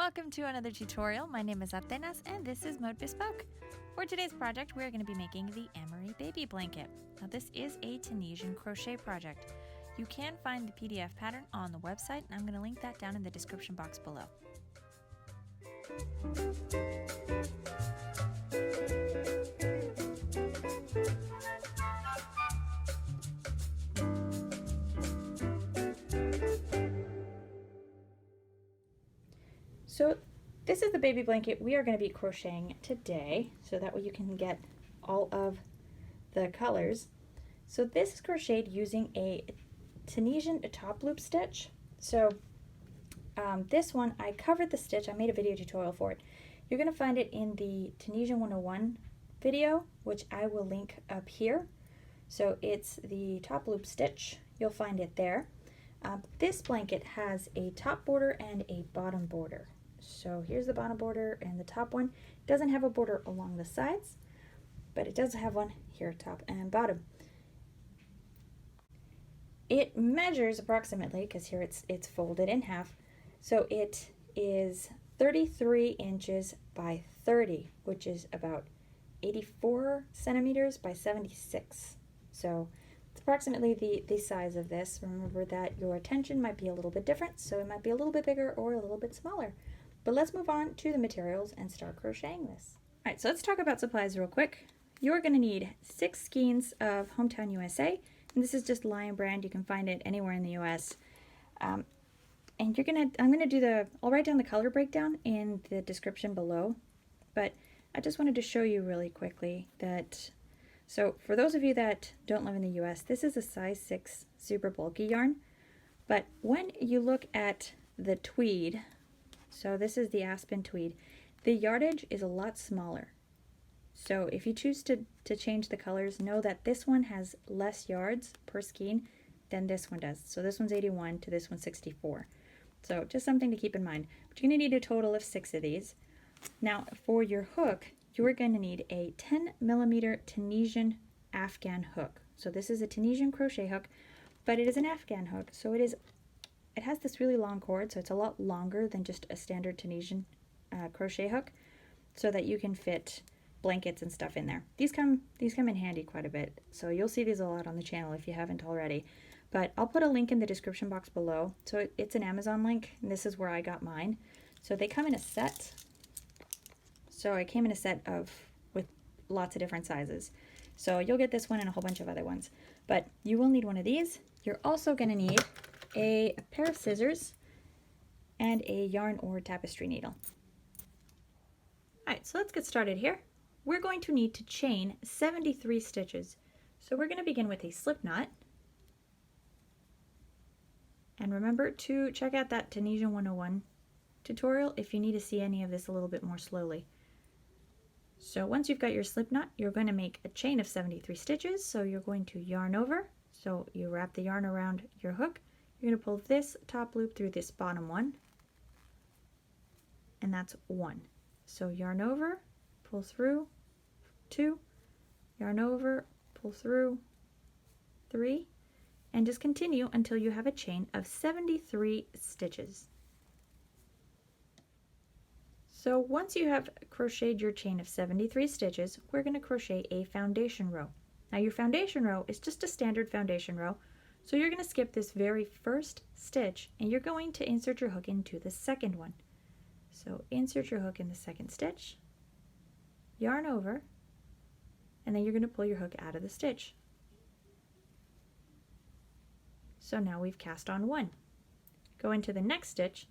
Welcome to another tutorial. My name is Atenas and this is Mode Bespoke. For today's project, we're going to be making the Emerie baby blanket. Now this is a Tunisian crochet project. You can find the PDF pattern on the website and I'm going to link that down in the description box below. So this is the baby blanket we are going to be crocheting today, so that way you can get all of the colors. So this is crocheted using a Tunisian top loop stitch. So this one, I covered the stitch, I made a video tutorial for it. You're going to find it in the Tunisian 101 video, which I will link up here. So it's the top loop stitch, you'll find it there. This blanket has a top border and a bottom border. So here's the bottom border, and the top one doesn't have a border along the sides, but it does have one here, top and bottom. It measures approximately, because here it's folded in half, so it is 33 inches by 30, which is about 84 centimeters by 76. So it's approximately the size of this. Remember that your tension might be a little bit different, so it might be a little bit bigger or a little bit smaller. But let's move on to the materials and start crocheting this. All right, so let's talk about supplies real quick. You're going to need 6 skeins of Hometown USA, and this is just Lionbrand. You can find it anywhere in the US. And I'm gonna do I'll write down the color breakdown in the description below, but I just wanted to show you really quickly that, so for those of you that don't live in the US, this is a size 6 super bulky yarn, but when you look at the Tweed, so this is the Aspen Tweed, the yardage is a lot smaller. So if you choose to change the colors, know that this one has less yards per skein than this one does. So this one's 81 to this one's 64. So just something to keep in mind. But you're going to need a total of 6 of these. Now for your hook, you're going to need a 10mm Tunisian Afghan hook. So this is a Tunisian crochet hook, but it is an Afghan hook. So it has this really long cord, so it's a lot longer than just a standard Tunisian crochet hook, so that you can fit blankets and stuff in there. These come in handy quite a bit, so you'll see these a lot on the channel if you haven't already. But I'll put a link in the description box below. So it's an Amazon link, and this is where I got mine. So they come in a set. So I came in a set with lots of different sizes. So you'll get this one and a whole bunch of other ones. But you will need one of these. You're also going to need a pair of scissors and a yarn or tapestry needle. Alright, so let's get started here. We're going to need to chain 73 stitches. So we're going to begin with a slip knot. And remember to check out that Tunisian 101 tutorial if you need to see any of this a little bit more slowly. So once you've got your slip knot, you're going to make a chain of 73 stitches. So you're going to yarn over. So you wrap the yarn around your hook. You're going to pull this top loop through this bottom one, and that's 1. So yarn over, pull through, 2, yarn over, pull through, 3, and just continue until you have a chain of 73 stitches. So once you have crocheted your chain of 73 stitches, we're going to crochet a foundation row. Now your foundation row is just a standard foundation row. So you're going to skip this very first stitch and you're going to insert your hook into the second one. So insert your hook in the second stitch, yarn over, and then you're going to pull your hook out of the stitch. So now we've cast on 1. Go into the next stitch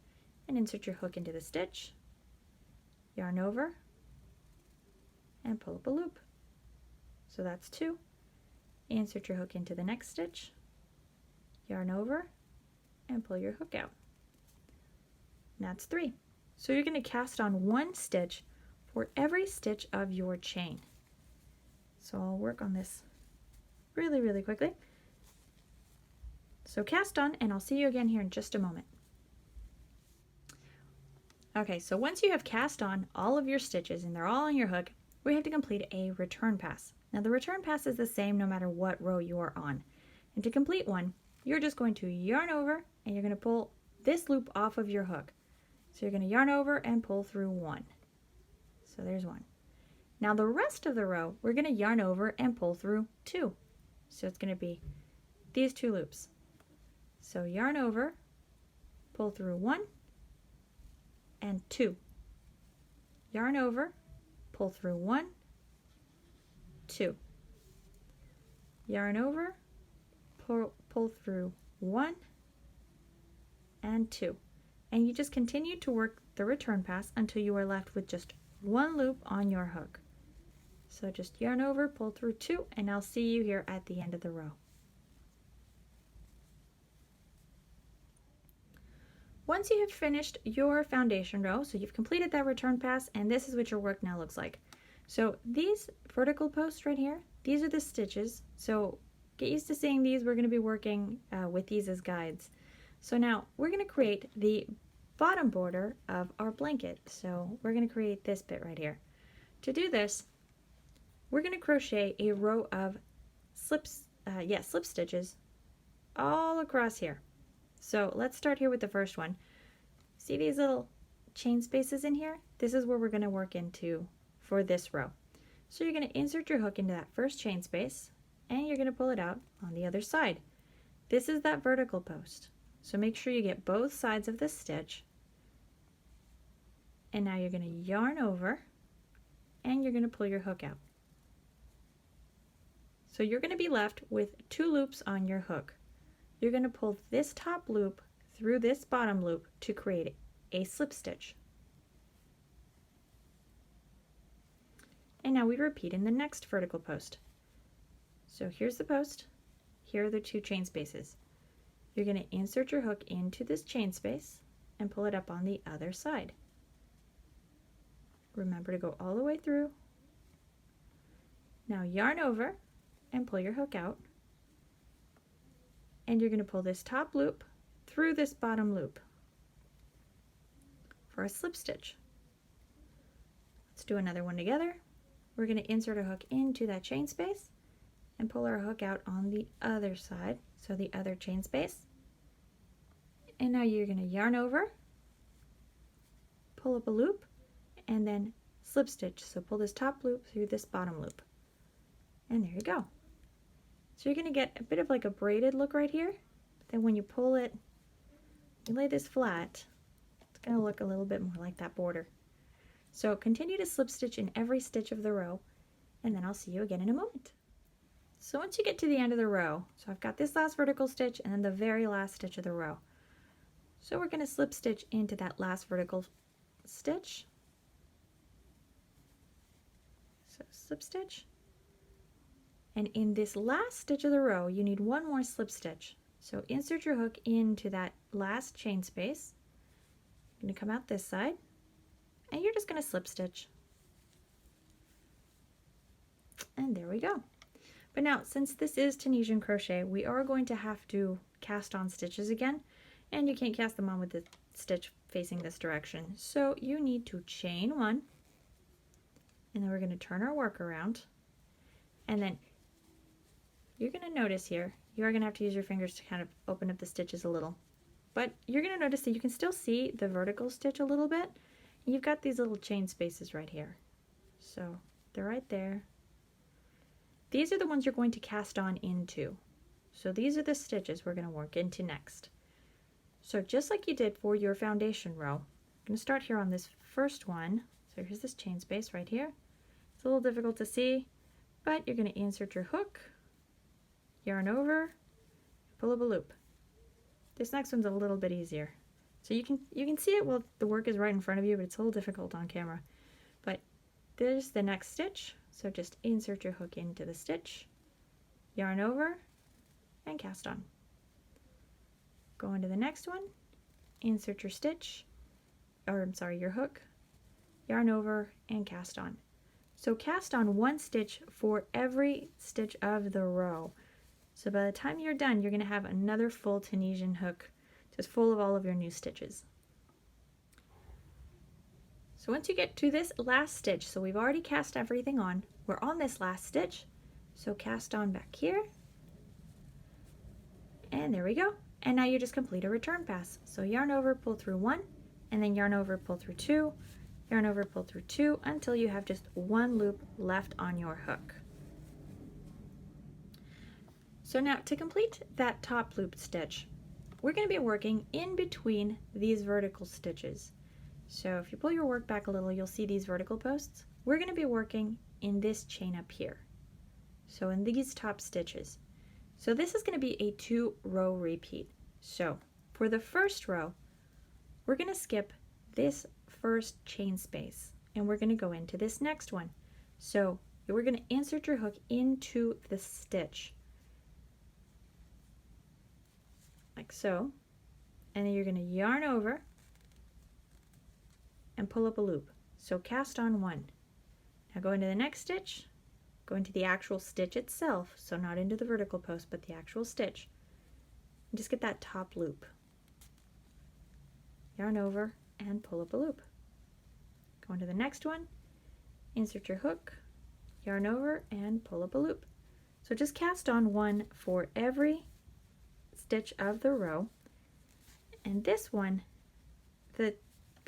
and insert your hook into the stitch, yarn over, and pull up a loop. So that's 2. Insert your hook into the next stitch, yarn over, and pull your hook out. And that's 3. So you're going to cast on 1 stitch for every stitch of your chain. So I'll work on this really quickly. So cast on, and I'll see you again here in just a moment. Okay, so once you have cast on all of your stitches and they're all on your hook, we have to complete a return pass. Now the return pass is the same no matter what row you are on. And to complete one, you're just going to yarn over and you're going to pull this loop off of your hook. So you're going to yarn over and pull through 1. So there's 1. Now the rest of the row, we're going to yarn over and pull through 2. So it's going to be these 2 loops. So yarn over, pull through 1 and 2. Yarn over, pull through 1, 2. Yarn over, pull through 1 and 2. And you just continue to work the return pass until you are left with just 1 loop on your hook. So just yarn over, pull through 2, and I'll see you here at the end of the row. Once you have finished your foundation row, so you've completed that return pass, and this is what your work now looks like. So these vertical posts right here, these are the stitches. So get used to seeing these. We're going to be working with these as guides. So now we're going to create the bottom border of our blanket. So we're going to create this bit right here. To do this, we're going to crochet a row of slip stitches all across here. So let's start here with the first one. See these little chain spaces in here? This is where we're going to work into for this row. So you're going to insert your hook into that first chain space, and you're going to pull it out on the other side. This is that vertical post. So make sure you get both sides of the stitch. And now you're going to yarn over, and you're going to pull your hook out. So you're going to be left with 2 loops on your hook. You're going to pull this top loop through this bottom loop to create a slip stitch. And now we repeat in the next vertical post. So here's the post, here are the 2 chain spaces. You're going to insert your hook into this chain space and pull it up on the other side. Remember to go all the way through. Now yarn over and pull your hook out. And you're going to pull this top loop through this bottom loop for a slip stitch. Let's do another one together. We're going to insert a hook into that chain space and pull our hook out on the other side, so the other chain space. And now you're going to yarn over, pull up a loop, and then slip stitch. So pull this top loop through this bottom loop. And there you go. So you're going to get a bit of like a braided look right here. Then when you pull it, you lay this flat, it's going to look a little bit more like that border. So continue to slip stitch in every stitch of the row, and then I'll see you again in a moment. So once you get to the end of the row, so I've got this last vertical stitch and then the very last stitch of the row. So we're going to slip stitch into that last vertical stitch. So slip stitch. And in this last stitch of the row, you need 1 more slip stitch. So insert your hook into that last chain space. You're going to come out this side, and you're just going to slip stitch. And there we go. But now, since this is Tunisian crochet, we are going to have to cast on stitches again, and you can't cast them on with the stitch facing this direction. So you need to chain 1, and then we're going to turn our work around, and then you're going to notice here, you are going to have to use your fingers to kind of open up the stitches a little. But you're going to notice that you can still see the vertical stitch a little bit. You've got these little chain spaces right here. So they're right there. These are the ones you're going to cast on into. So these are the stitches we're going to work into next. So just like you did for your foundation row, I'm going to start here on this first one. So here's this chain space right here. It's a little difficult to see, but you're going to insert your hook, yarn over, pull up a loop. This next one's a little bit easier. So you can see it while the work is right in front of you, but it's a little difficult on camera. But there's the next stitch. So just insert your hook into the stitch, yarn over, and cast on. Go into the next one, insert your stitch, or I'm sorry, your hook, yarn over, and cast on. So cast on 1 stitch for every stitch of the row. So by the time you're done, you're going to have another full Tunisian hook, just full of all of your new stitches. So once you get to this last stitch, so we've already cast everything on, we're on this last stitch, so cast on back here, and there we go. And now you just complete a return pass. So yarn over, pull through 1, and then yarn over, pull through 2, yarn over, pull through 2 until you have just 1 loop left on your hook. So now to complete that top loop stitch, we're going to be working in between these vertical stitches. So if you pull your work back a little, you'll see these vertical posts. We're going to be working in this chain up here. So in these top stitches. So this is going to be a 2-row repeat. So for the first row, we're going to skip this first chain space and we're going to go into this next one. So we're going to insert your hook into the stitch like so, and then you're going to yarn over and pull up a loop. So cast on 1. Now go into the next stitch, go into the actual stitch itself, so not into the vertical post but the actual stitch, and just get that top loop. Yarn over and pull up a loop. Go into the next one, insert your hook, yarn over and pull up a loop. So just cast on 1 for every stitch of the row. And this one, the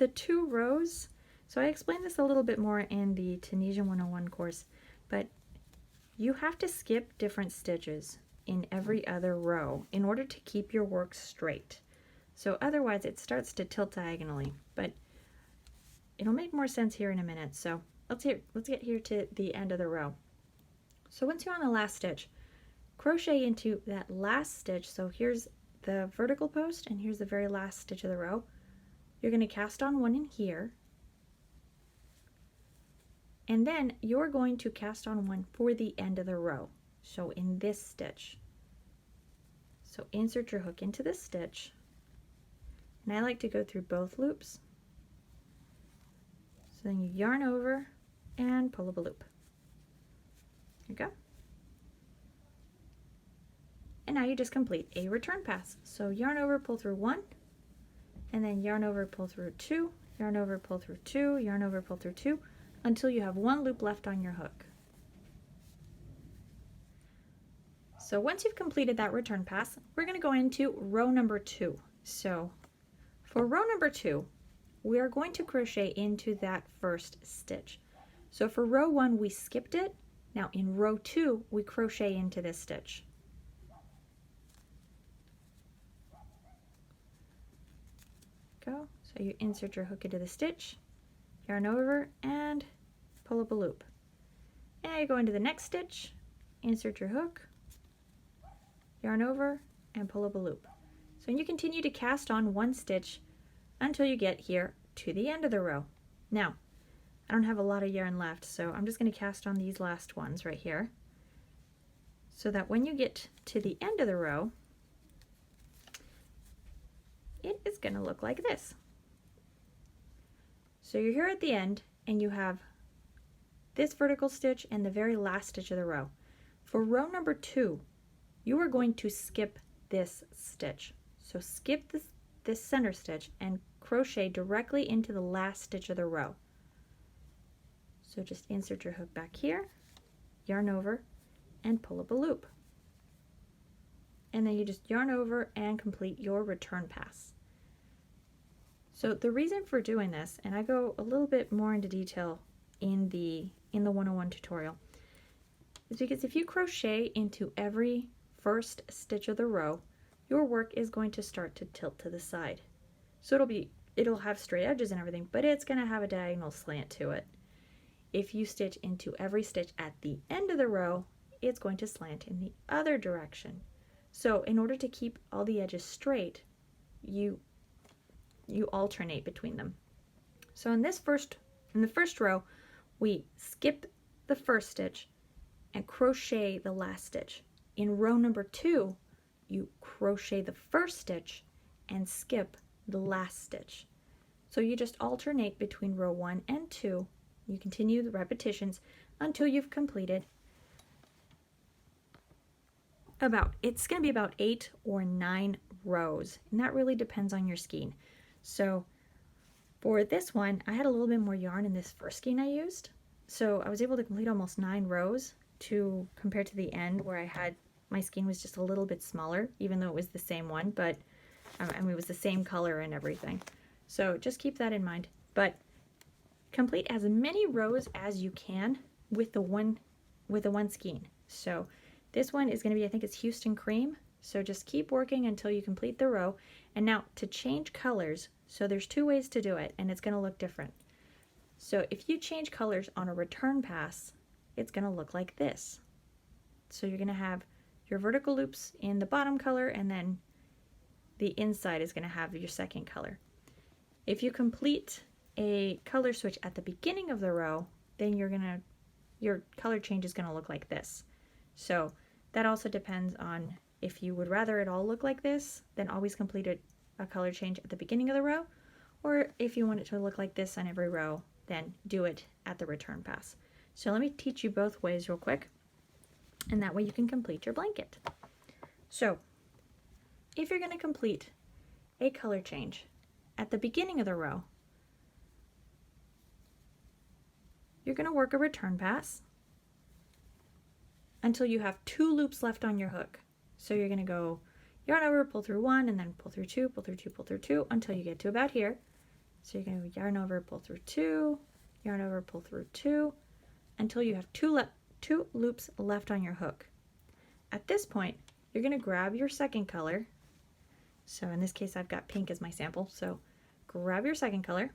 2 rows, so I explained this a little bit more in the Tunisian 101 course, but you have to skip different stitches in every other row in order to keep your work straight. So otherwise it starts to tilt diagonally, but it'll make more sense here in a minute. So let's get here to the end of the row. So once you're on the last stitch, crochet into that last stitch. So here's the vertical post and here's the very last stitch of the row. You're going to cast on 1 in here, and then you're going to cast on 1 for the end of the row. So in this stitch. So insert your hook into this stitch, and I like to go through both loops. So then you yarn over and pull up a loop. There you go. And now you just complete a return pass. So yarn over, pull through 1, and then yarn over, pull through 2, yarn over, pull through 2, yarn over, pull through 2, until you have 1 loop left on your hook. So once you've completed that return pass, we're going to go into row number 2. So for row number 2, we are going to crochet into that first stitch. So for row 1, we skipped it. Now in row 2, we crochet into this stitch. Go. So you insert your hook into the stitch, yarn over and pull up a loop. And you go into the next stitch, insert your hook, yarn over and pull up a loop. So you continue to cast on 1 stitch until you get here to the end of the row. Now, I don't have a lot of yarn left, so I'm just going to cast on these last ones right here, so that when you get to the end of the row, it is going to look like this. So you're here at the end and you have this vertical stitch and the very last stitch of the row. For row number 2, you are going to skip this stitch. So skip this center stitch and crochet directly into the last stitch of the row. So just insert your hook back here, yarn over and pull up a loop. And then you just yarn over and complete your return pass. So the reason for doing this, and I go a little bit more into detail in the 101 tutorial, is because if you crochet into every first stitch of the row, your work is going to start to tilt to the side. So it'll have straight edges and everything, but it's going to have a diagonal slant to it. If you stitch into every stitch at the end of the row, it's going to slant in the other direction. So in order to keep all the edges straight, you alternate between them. So in the first row, we skip the first stitch and crochet the last stitch. In row number 2, you crochet the first stitch and skip the last stitch. So you just alternate between row 1 and 2. You continue the repetitions until you've completed it's going to be about 8 or 9 rows, and that really depends on your skein. So for this one, I had a little bit more yarn in this first skein I used, so I was able to complete almost 9 rows compared to the end where my skein was just a little bit smaller, even though it was the same one, but I mean, it was the same color and everything. So just keep that in mind. But complete as many rows as you can with the one skein. So this one is going to be, I think it's Houston Cream. So just keep working until you complete the row. And now to change colors, so there's two ways to do it, and it's going to look different. So if you change colors on a return pass, it's going to look like this. So you're going to have your vertical loops in the bottom color, and then the inside is going to have your second color. If you complete a color switch at the beginning of the row, then your color change is going to look like this. So that also depends on if you would rather it all look like this, then always complete a color change at the beginning of the row, or if you want it to look like this on every row, then do it at the return pass. So let me teach you both ways real quick, and that way you can complete your blanket. So if you're going to complete a color change at the beginning of the row, you're going to work a return pass until you have 2 loops left on your hook. So you're going to go yarn over, pull through 1, and then pull through 2, pull through 2, pull through 2 until you get to about here. So you're going to yarn over, pull through 2, yarn over, pull through 2 until you have 2 loops left on your hook. At this point, you're going to grab your second color. So in this case, I've got pink as my sample. So grab your second color.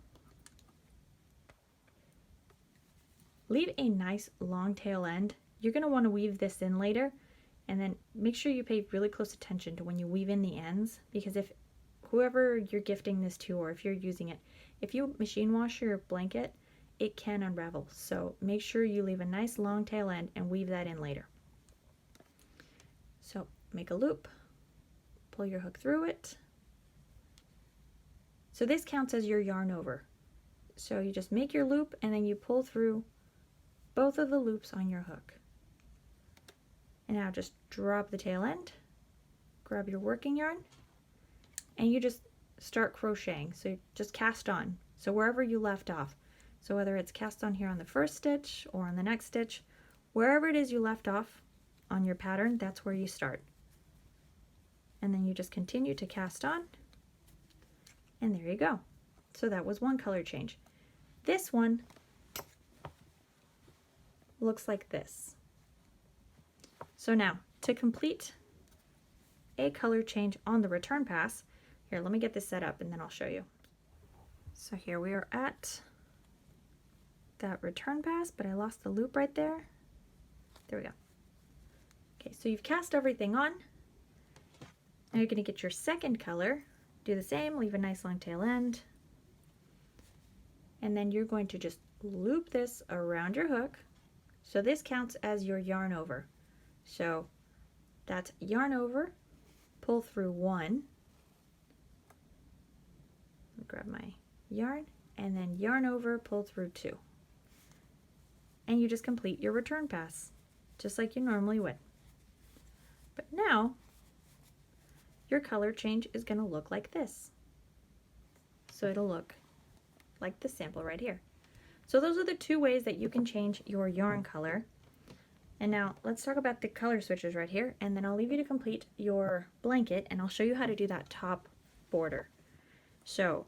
Leave a nice long tail end. You're going to want to weave this in later, and then make sure you pay really close attention to when you weave in the ends, because if whoever you're gifting this to, or if you're using it, if you machine wash your blanket, it can unravel. So make sure you leave a nice long tail end and weave that in later. So make a loop, pull your hook through it. So this counts as your yarn over. So you just make your loop and then you pull through both of the loops on your hook. And now just drop the tail end, grab your working yarn, and you just start crocheting. So you just cast on. So wherever you left off. So whether it's cast on here on the first stitch or on the next stitch, wherever it is you left off on your pattern, that's where you start. And then you just continue to cast on, and there you go. So that was one color change. This one looks like this. So now, to complete a color change on the return pass, here, let me get this set up and then I'll show you. So here we are at that return pass, but I lost the loop right there. There we go. Okay, so you've cast everything on. Now you're going to get your second color, do the same, leave a nice long tail end, and then you're going to just loop this around your hook. So this counts as your yarn over. So that's yarn over, pull through 1, grab my yarn, and then yarn over, pull through 2. And you just complete your return pass, just like you normally would. But now, your color change is going to look like this. So it'll look like the sample right here. So those are the two ways that you can change your yarn color. And now let's talk about the color switches right here, and then I'll leave you to complete your blanket, and I'll show you how to do that top border. So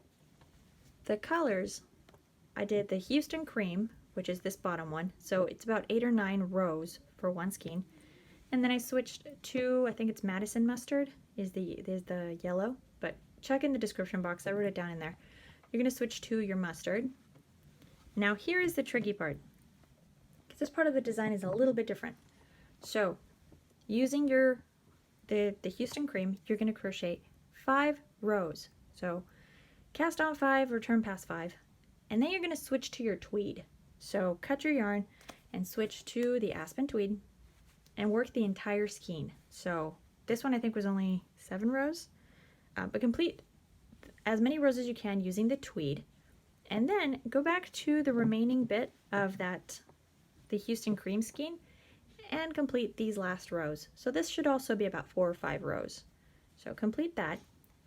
the colors, I did the Houston Cream, which is this bottom one, so it's about 8 or 9 rows for one skein. And then I switched to, I think it's Madison Mustard is the yellow, but check in the description box, I wrote it down in there. You're going to switch to your mustard. Now here is the tricky part. This part of the design is a little bit different. So using the Houston Cream, you're going to crochet 5 rows. So cast on 5, return pass 5, and then you're going to switch to your tweed. So cut your yarn and switch to the Aspen Tweed and work the entire skein. So this one I think was only 7 rows, but complete as many rows as you can using the tweed, and then go back to the remaining bit of the Houston Cream skein and complete these last rows. So this should also be about 4 or 5 rows. So complete that,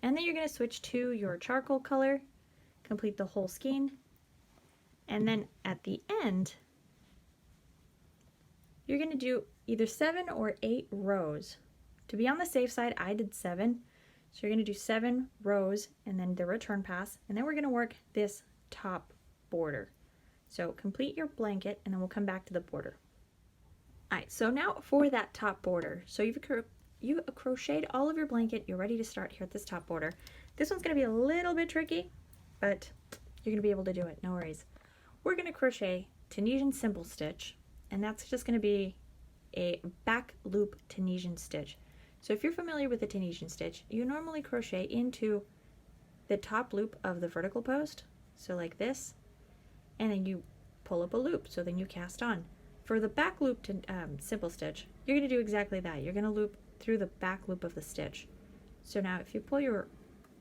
and then you're going to switch to your charcoal color, complete the whole skein, and then at the end you're going to do either 7 or 8 rows. To be on the safe side, I did 7. So you're going to do 7 rows and then the return pass, and then we're going to work this top border. So complete your blanket and then we'll come back to the border. Alright, so now for that top border. So you've crocheted all of your blanket, you're ready to start here at this top border. This one's going to be a little bit tricky, but you're going to be able to do it, no worries. We're going to crochet Tunisian simple stitch, and that's just going to be a back loop Tunisian stitch. So if you're familiar with the Tunisian stitch, you normally crochet into the top loop of the vertical post, so like this, and then you pull up a loop, so then you cast on. For the back loop to simple stitch, you're going to do exactly that. You're going to loop through the back loop of the stitch. So now if you pull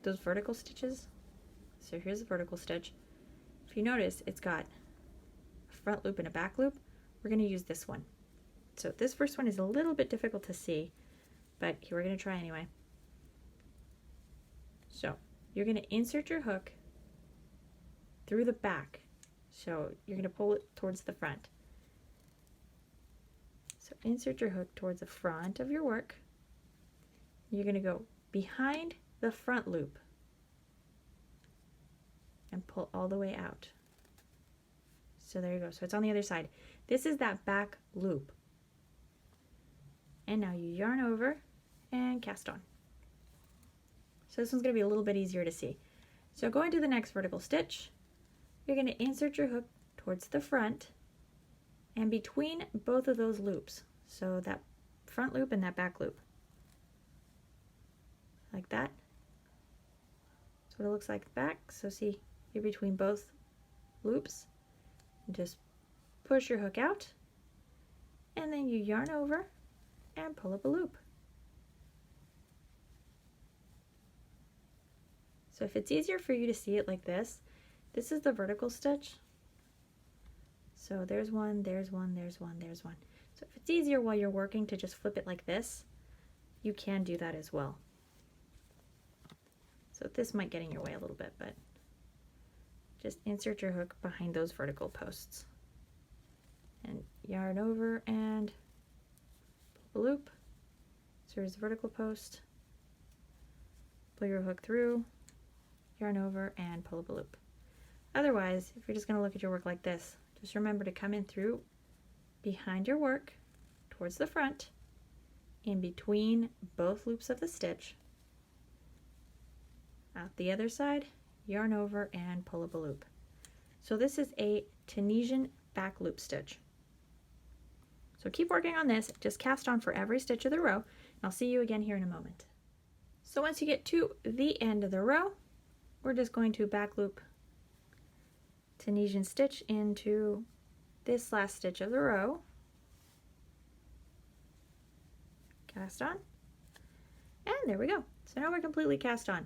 those vertical stitches, so here's the vertical stitch, if you notice it's got a front loop and a back loop, we're going to use this one. So this first one is a little bit difficult to see, but we're going to try anyway. So you're going to insert your hook through the back. So you're going to pull it towards the front. So insert your hook towards the front of your work. You're going to go behind the front loop and pull all the way out. So there you go. So it's on the other side. This is that back loop. And now you yarn over and cast on. So this one's going to be a little bit easier to see. So go into the next vertical stitch. You're going to insert your hook towards the front and between both of those loops. So that front loop and that back loop. Like that. That's what it looks like back. So see, you're between both loops. And just push your hook out. And then you yarn over and pull up a loop. So if it's easier for you to see it like this is the vertical stitch. So there's one, there's one, there's one, there's one. So if it's easier while you're working to just flip it like this, you can do that as well. So this might get in your way a little bit, but just insert your hook behind those vertical posts. And yarn over and pull a loop. So here's the vertical post. Pull your hook through, yarn over, and pull up a loop. Otherwise, if you're just going to look at your work like this, just remember to come in through behind your work towards the front, in between both loops of the stitch, out the other side, yarn over, and pull up a loop. So this is a Tunisian back loop stitch. So keep working on this, just cast on for every stitch of the row, and I'll see you again here in a moment. So once you get to the end of the row, we're just going to back loop Tunisian stitch into this last stitch of the row, cast on, and there we go. So now we're completely cast on.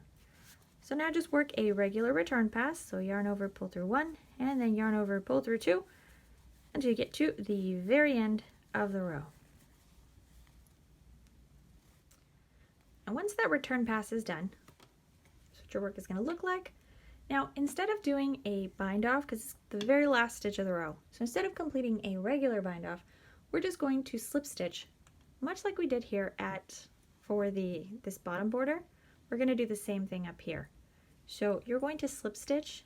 So now just work a regular return pass, so yarn over, pull through 1, and then yarn over, pull through 2, until you get to the very end of the row. And once that return pass is done, that's what your work is going to look like. Now, instead of doing a bind off, because it's the very last stitch of the row, so instead of completing a regular bind off, we're just going to slip stitch, much like we did here for this bottom border. We're going to do the same thing up here. So you're going to slip stitch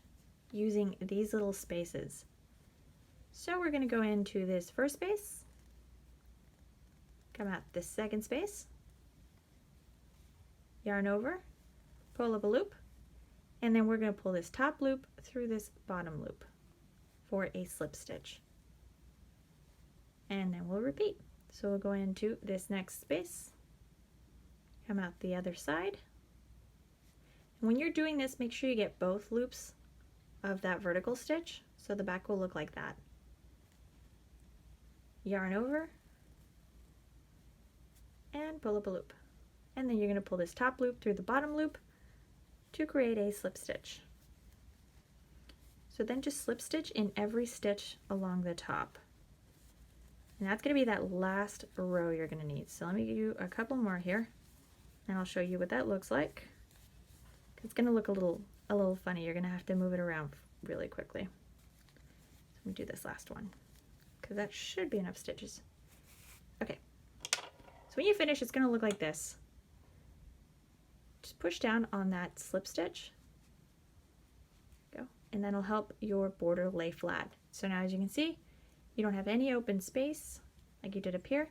using these little spaces. So we're going to go into this first space, come out this second space, yarn over, pull up a loop, and then we're going to pull this top loop through this bottom loop for a slip stitch. And then we'll repeat. So we'll go into this next space, come out the other side. And when you're doing this, make sure you get both loops of that vertical stitch, so the back will look like that. Yarn over and pull up a loop. And then you're going to pull this top loop through the bottom loop to create a slip stitch. So then just slip stitch in every stitch along the top. And that's going to be that last row you're going to need. So let me give you a couple more here, and I'll show you what that looks like. It's going to look a little funny. You're going to have to move it around really quickly. So I'm going to do this last one, because that should be enough stitches. Okay. So when you finish, it's going to look like this. just push down on that slip stitch. Go. And that'll help your border lay flat. So now as you can see, you don't have any open space like you did up here.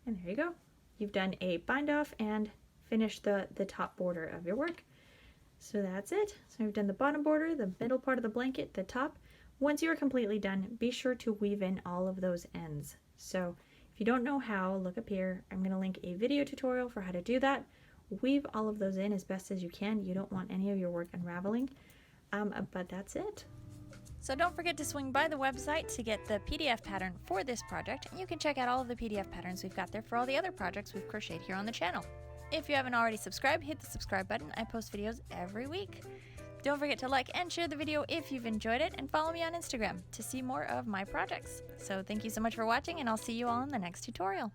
And there you go. You've done a bind off and finished the top border of your work. So that's it. So we've done the bottom border, the middle part of the blanket, the top. Once you are completely done, be sure to weave in all of those ends. So if you don't know how, look up here. I'm going to link a video tutorial for how to do that. Weave all of those in as best as you can. You don't want any of your work unraveling. But that's it. So don't forget to swing by the website to get the PDF pattern for this project, and you can check out all of the PDF patterns we've got there for all the other projects we've crocheted here on the channel. If you haven't already subscribed, hit the subscribe button. I post videos every week. Don't forget to like and share the video if you've enjoyed it, and follow me on Instagram to see more of my projects. So thank you so much for watching, and I'll see you all in the next tutorial.